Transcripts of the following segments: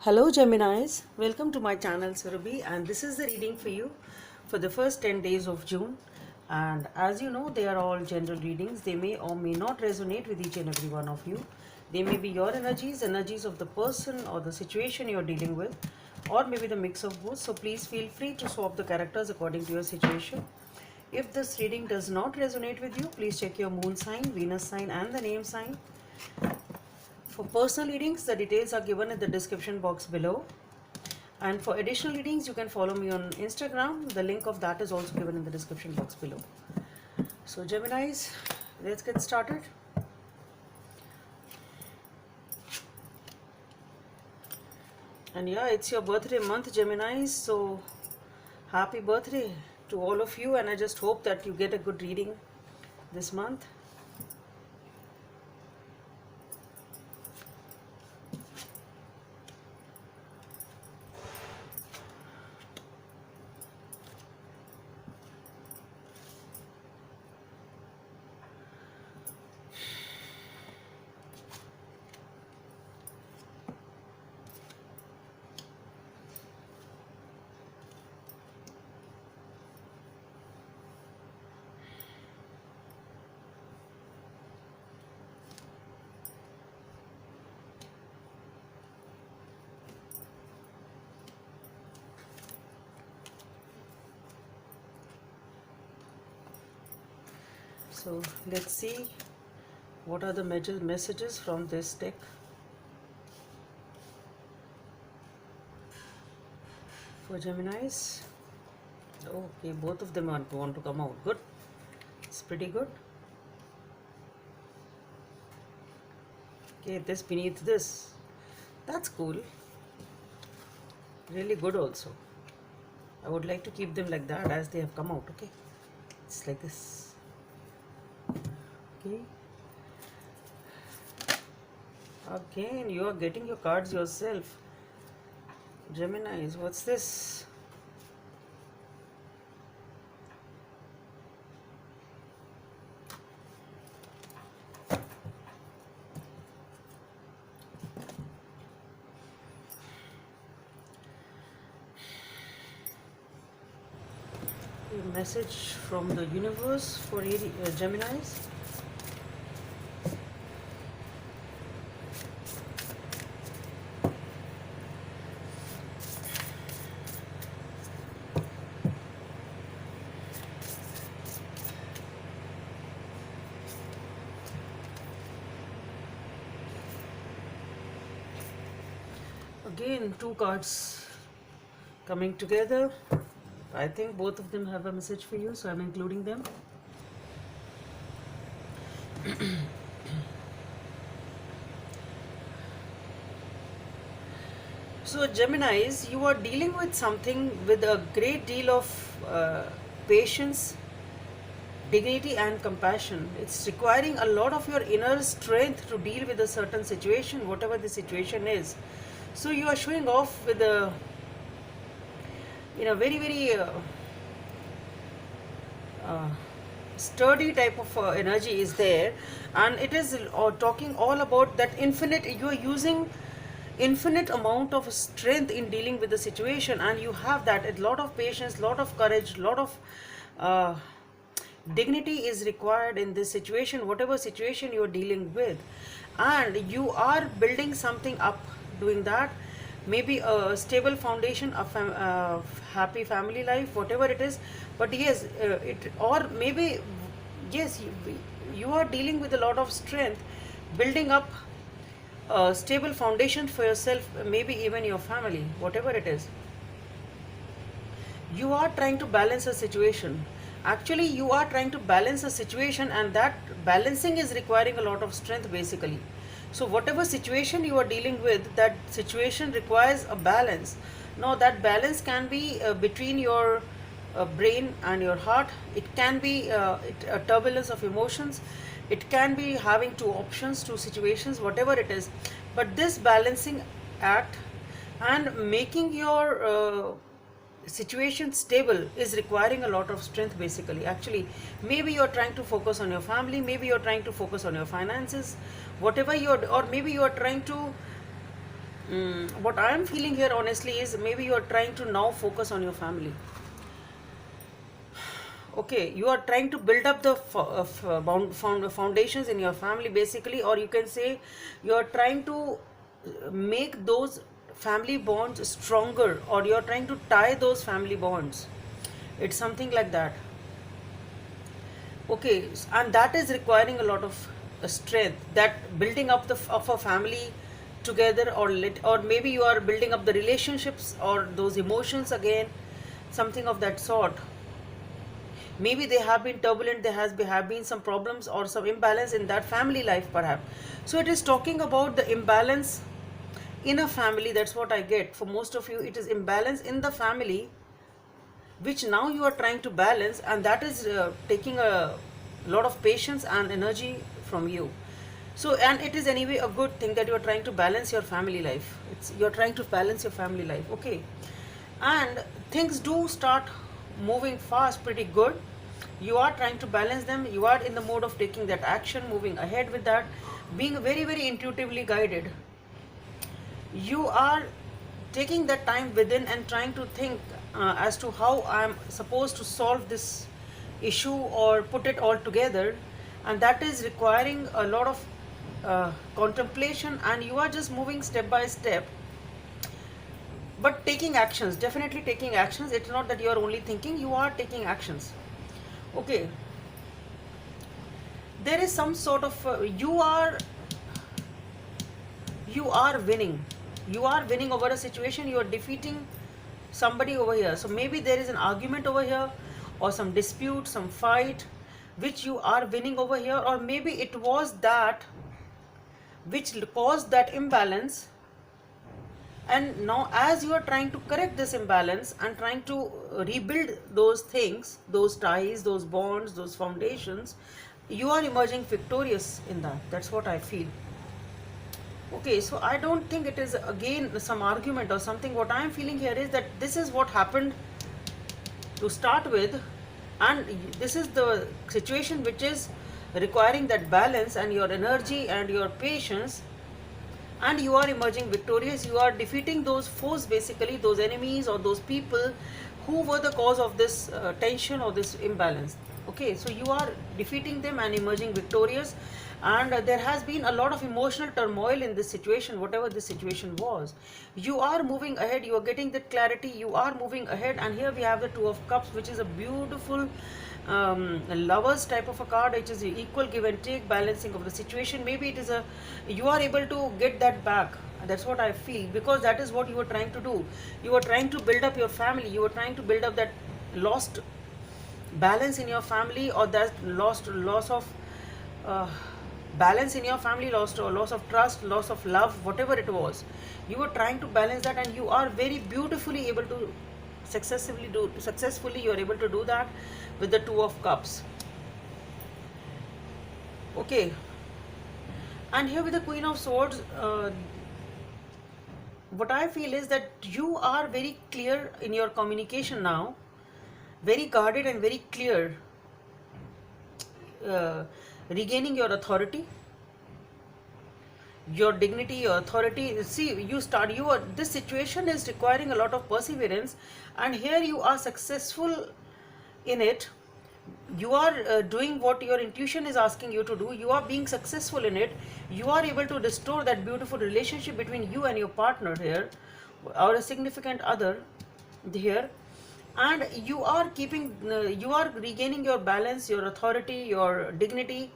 Hello Geminis, welcome to my channel Surabhi, and this is the reading for you for the first 10 days of June. And as you know, they are all general readings. They may or may not resonate with each and every one of you. They may be your energies of the person or the situation you're dealing with, or maybe the mix of both. So please feel free to swap the characters according to your situation. If this reading does not resonate with you, please check your moon sign, Venus sign and the name sign. For personal readings, the details are given in the description box below. And for additional readings, you can follow me on Instagram. The link of that is also given in the description box below. So Geminis, let's get started. And yeah, it's your birthday month, Geminis. So happy birthday to all of you. And I just hope that you get a good reading this month. So let's see what are the major messages from this deck. For Geminis. Okay, both of them want to come out. Good. It's pretty good. Okay, this beneath this. That's cool. Really good also. I would like to keep them like that as they have come out. Okay. It's like this. Okay. Again, you are getting your cards yourself. Geminis, what's this? A message from the universe for Geminis. Again, two cards coming together. I think both of them have a message for you, so I'm including them. So Geminis, you are dealing with something with a great deal of patience, dignity and compassion. It's requiring a lot of your inner strength to deal with a certain situation, whatever the situation is. So you are showing off with a very sturdy type of energy is there, and it is talking all about that infinite. You are using infinite amount of strength in dealing with the situation, and you have that a lot of patience, lot of courage, lot of uh, dignity is required in this situation, whatever situation you are dealing with, and you are building something up doing that. Maybe a stable foundation, a happy family life, whatever it is. But yes, or maybe yes, you are dealing with a lot of strength, building up a stable foundation for yourself, maybe even your family, whatever it is. You are trying to balance a situation. Actually, you are trying to balance a situation, and that balancing is requiring a lot of strength basically. So whatever situation you are dealing with, that situation requires a balance. Now that balance can be between your brain and your heart. It can be a turbulence of emotions. It can be having two options, two situations, whatever it is. But this balancing act and making your situation stable is requiring a lot of strength basically. Actually, maybe you're trying to focus on your family, maybe you're trying to focus on your finances, whatever you're, or maybe you're trying to What I am feeling here, honestly, is maybe you are trying to now focus on your family. Okay, you are trying to build up the foundations in your family, basically, or you can say you are trying to make those family bonds stronger, or you are trying to tie those family bonds. It's something like that. Okay, and that is requiring a lot of strength. That building up of a family together, or maybe you are building up the relationships or those emotions again, something of that sort. Maybe they have been turbulent, there have been some problems or some imbalance in that family life, perhaps. So it is talking about the imbalance in a family. That's what I get. For most of you, it is imbalance in the family, which now you are trying to balance, and that is taking a lot of patience and energy from you. So, and it is anyway a good thing that you are trying to balance your family life. You're trying to balance your family life, okay? And things do start moving fast, pretty good. You are trying to balance them. You are in the mode of taking that action, moving ahead with that, being very, very intuitively guided. You are taking that time within and trying to think as to how I'm supposed to solve this issue or put it all together, and that is requiring a lot of contemplation, and you are just moving step by step, but taking actions, definitely taking actions. It's not that you are only thinking, you are taking actions. Okay, there is some sort of you are winning. You are winning over a situation. You are defeating somebody over here. So maybe there is an argument over here, or some dispute, some fight, which you are winning over here, or maybe it was that which caused that imbalance. And now, as you are trying to correct this imbalance and trying to rebuild those things, those ties, those bonds, those foundations, you are emerging victorious in that. That's what I feel. Okay, so I don't think it is again some argument or something. What I am feeling here is that this is what happened to start with, and this is the situation which is requiring that balance and your energy and your patience, and you are emerging victorious. You are defeating those foes, basically those enemies or those people who were the cause of this tension or this imbalance. Okay, so you are defeating them and emerging victorious, and there has been a lot of emotional turmoil in this situation, whatever this situation was. You are moving ahead, you are getting that clarity, you are moving ahead. And here we have the Two of Cups, which is a beautiful lovers type of a card, which is equal give and take, balancing of the situation. Maybe it is a, you are able to get that back. That's what I feel, because that is what you were trying to do. You were trying to build up your family, you were trying to build up that lost balance in your family, or that loss of balance in your family, loss of trust, loss of love, whatever it was. You were trying to balance that, and you are very beautifully able to successfully you are able to do that with the Two of Cups. Okay, and here with the Queen of Swords, what I feel is that you are very clear in your communication now, very guarded and very clear, regaining your authority, your dignity, your authority. See, this situation is requiring a lot of perseverance, and here you are successful in it. You are doing what your intuition is asking you to do. You are being successful in it. You are able to restore that beautiful relationship between you and your partner here, or a significant other here. And you are you are regaining your balance, your authority, your dignity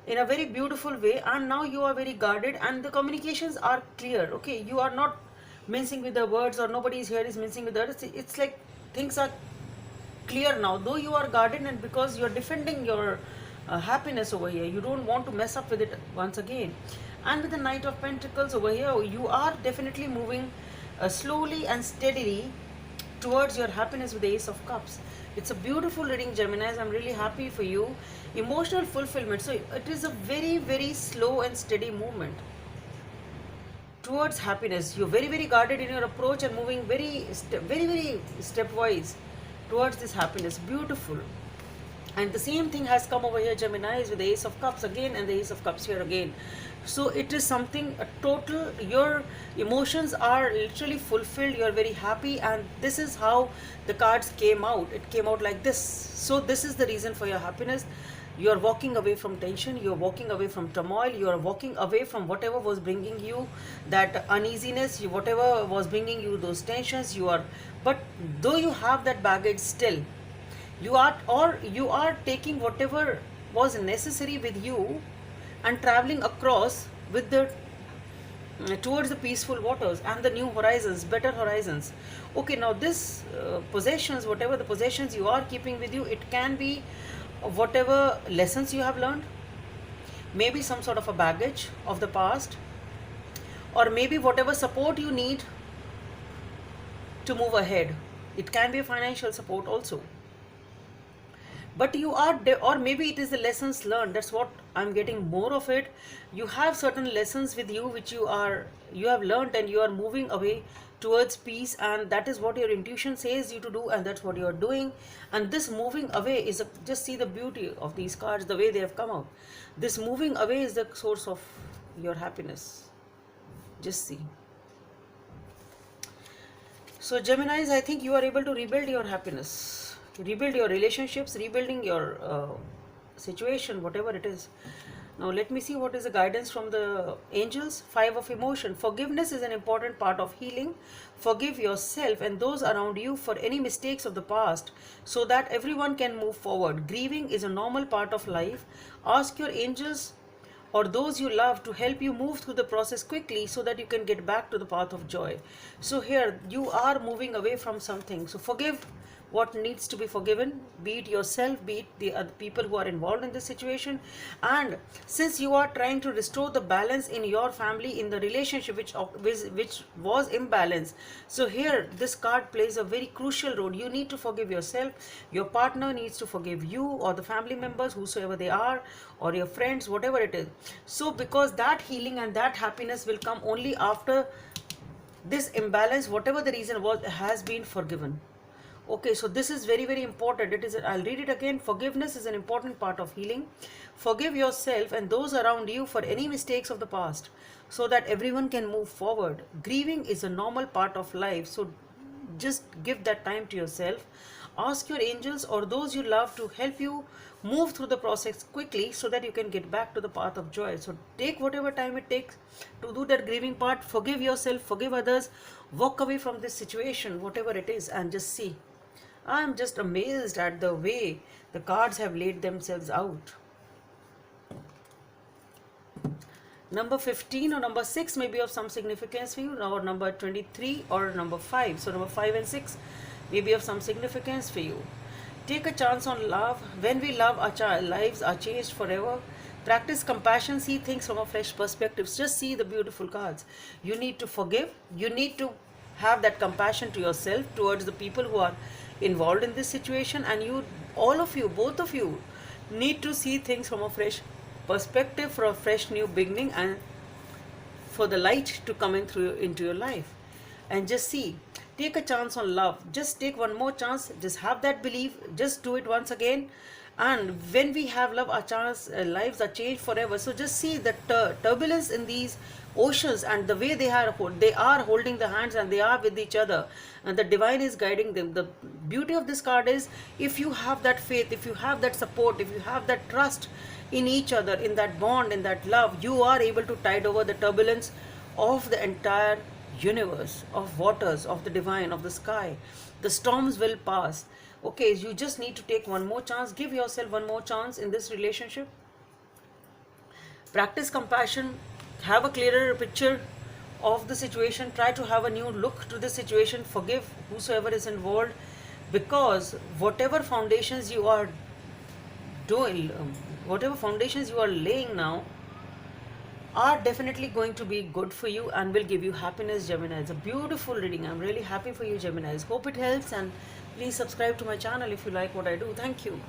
in a very beautiful way. And now you are very guarded, and the communications are clear. Okay, you are not mincing with the words, or nobody is here is mincing with the words. It's like things are clear now, though you are guarded, and because you are defending your happiness over here, you don't want to mess up with it once again. And with the Knight of Pentacles over here, you are definitely moving slowly and steadily towards your happiness with the Ace of Cups. It's a beautiful reading, Geminis. I'm really happy for you. Emotional fulfillment. So it is a very, very slow and steady movement towards happiness. You're very, very guarded in your approach and moving very, very stepwise towards this happiness. Beautiful. And the same thing has come over here, Gemini, with the Ace of Cups again, and the Ace of Cups here again. So it is something, a total, your emotions are literally fulfilled, you're very happy, and this is how the cards came out. It came out like this. So this is the reason for your happiness. You're walking away from tension, you're walking away from turmoil, you're walking away from whatever was bringing you that uneasiness, whatever was bringing you those tensions. You are, but though you have that baggage still, you are taking whatever was necessary with you and traveling across with the towards the peaceful waters and the new horizons, better horizons. Okay, now this possessions, whatever the possessions you are keeping with you, it can be whatever lessons you have learned, maybe some sort of a baggage of the past, or maybe whatever support you need to move ahead. It can be a financial support also, but you are or maybe it is the lessons learned. That's what I'm getting more of it. You have certain lessons with you which you have learned, and you are moving away towards peace, and that is what your intuition says you to do, and that's what you are doing. And this moving away is just see the beauty of these cards, the way they have come out. This moving away is the source of your happiness. Just see. So Geminis, I think you are able to rebuild your happiness, rebuild your relationships, rebuilding your situation, whatever it is. Now let me see what is the guidance from the angels. Five of emotion. Forgiveness is an important part of healing. Forgive yourself and those around you for any mistakes of the past so that everyone can move forward. Grieving is a normal part of life. Ask your angels or those you love to help you move through the process quickly so that you can get back to the path of joy. So here you are moving away from something. So forgive what needs to be forgiven, be it yourself, be it the other people who are involved in this situation. And since you are trying to restore the balance in your family, in the relationship which was imbalanced, so here this card plays a very crucial role. You need to forgive yourself, your partner needs to forgive you, or the family members, whosoever they are, or your friends, whatever it is. So because that healing and that happiness will come only after this imbalance, whatever the reason was, has been forgiven. Okay, so this is very, very important. It is, I'll read it again. Forgiveness is an important part of healing. Forgive yourself and those around you for any mistakes of the past so that everyone can move forward. Grieving is a normal part of life, so just give that time to yourself. Ask your angels or those you love to help you move through the process quickly so that you can get back to the path of joy. So take whatever time it takes to do that grieving part. Forgive yourself, forgive others, walk away from this situation, whatever it is, and just see. I'm just amazed at the way the cards have laid themselves out. Number 15 or number 6 may be of some significance for you, or number 23 or number 5. So number 5 and 6 may be of some significance for you. Take a chance on love. When we love, our lives are changed forever. Practice compassion, see things from a fresh perspective. Just see the beautiful cards. You need to forgive. You need to have that compassion to yourself towards the people who are involved in this situation, and you, all of you, both of you, need to see things from a fresh perspective, for a fresh new beginning, and for the light to come in through into your life. And just see, take a chance on love. Just take one more chance. Just have that belief. Just do it once again. And when we have love, our lives are changed forever. So just see the turbulence in these oceans and the way they are holding the hands and they are with each other, and the divine is guiding them. The beauty of this card is, if you have that faith, if you have that support, if you have that trust in each other, in that bond, in that love, you are able to tide over the turbulence of the entire universe, of waters, of the divine, of the sky. The storms will pass. Okay, you just need to take one more chance. Give yourself one more chance in this relationship. Practice compassion. Have a clearer picture of the situation. Try to have a new look to the situation. Forgive whosoever is involved, because whatever foundations you are doing, whatever foundations you are laying now, are definitely going to be good for you and will give you happiness, Gemini. It's a beautiful reading. I'm really happy for you, Geminis. Hope it helps, and please subscribe to my channel if you like what I do. Thank you.